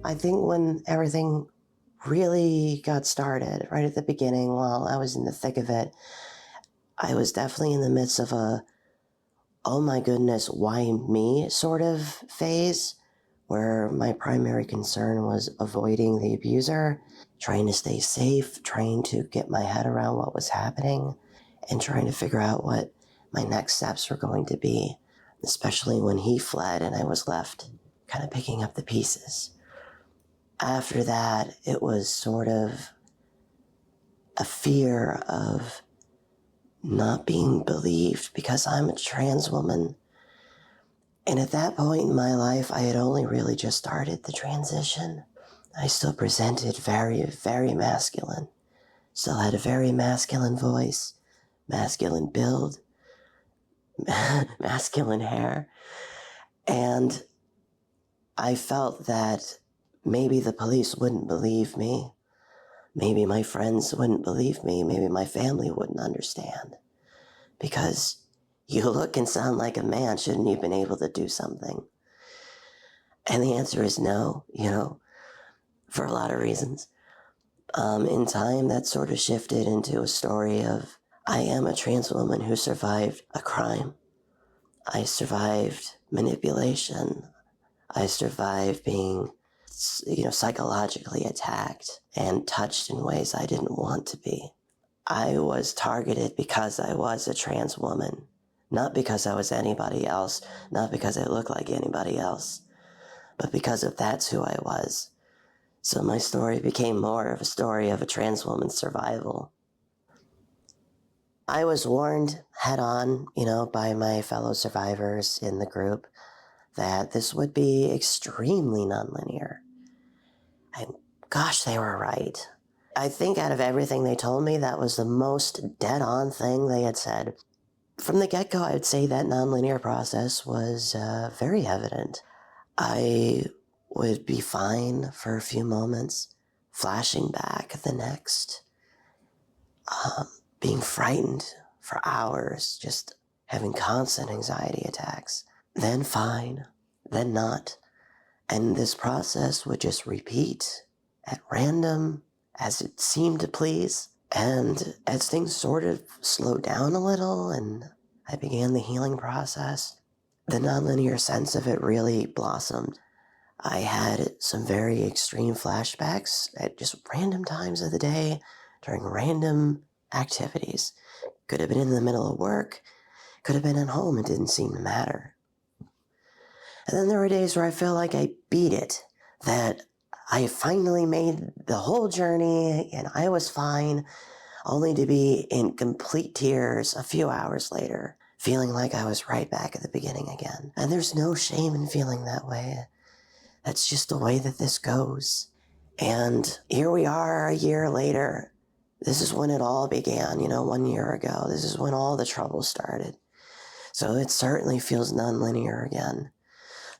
I think when everything really got started, right at the beginning, while I was in the thick of it, I was definitely in the midst of a, oh my goodness, why me sort of phase, where my primary concern was avoiding the abuser, trying to stay safe, trying to get my head around what was happening, and trying to figure out what my next steps were going to be, especially when he fled and I was left kind of picking up the pieces. After that, it was sort of a fear of not being believed because I'm a trans woman. And at that point in my life, I had only really just started the transition. I still presented very, very masculine. Still had a very masculine voice, masculine build, masculine hair. And I felt that maybe the police wouldn't believe me. Maybe my friends wouldn't believe me. Maybe my family wouldn't understand. Because you look and sound like a man, shouldn't you have been able to do something? And the answer is no, for a lot of reasons. In time, that sort of shifted into a story of, I am a trans woman who survived a crime. I survived manipulation. I survived being, psychologically attacked and touched in ways I didn't want to be. I was targeted because I was a trans woman, not because I was anybody else, not because I looked like anybody else, but because that's who I was. So my story became more of a story of a trans woman's survival. I was warned head on, by my fellow survivors in the group that this would be extremely nonlinear. And gosh, they were right. I think out of everything they told me, that was the most dead-on thing they had said. From the get-go, I would say that nonlinear process was very evident. I would be fine for a few moments, flashing back the next, being frightened for hours, just having constant anxiety attacks, then fine, then not. And this process would just repeat at random as it seemed to please. And as things sort of slowed down a little and I began the healing process, the nonlinear sense of it really blossomed. I had some very extreme flashbacks at just random times of the day during random activities. Could have been in the middle of work, could have been at home, it didn't seem to matter. And then there were days where I felt like I beat it, that I finally made the whole journey and I was fine, only to be in complete tears a few hours later, feeling like I was right back at the beginning again. And there's no shame in feeling that way. That's just the way that this goes. And here we are a year later. This is when it all began, 1 year ago. This is when all the trouble started. So it certainly feels nonlinear again.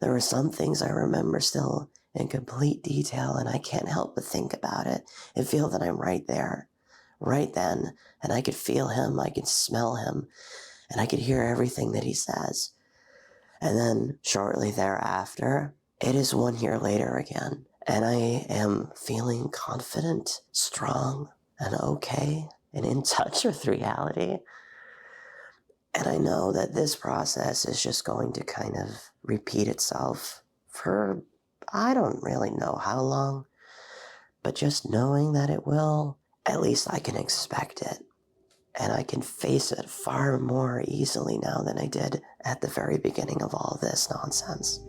There were some things I remember still in complete detail, and I can't help but think about it and feel that I'm right there, right then. And I could feel him, I could smell him, and I could hear everything that he says. And then shortly thereafter, it is 1 year later again, and I am feeling confident, strong, and okay, and in touch with reality. And I know that this process is just going to kind of repeat itself for, I don't really know how long, but just knowing that it will, at least I can expect it. And I can face it far more easily now than I did at the very beginning of all this nonsense.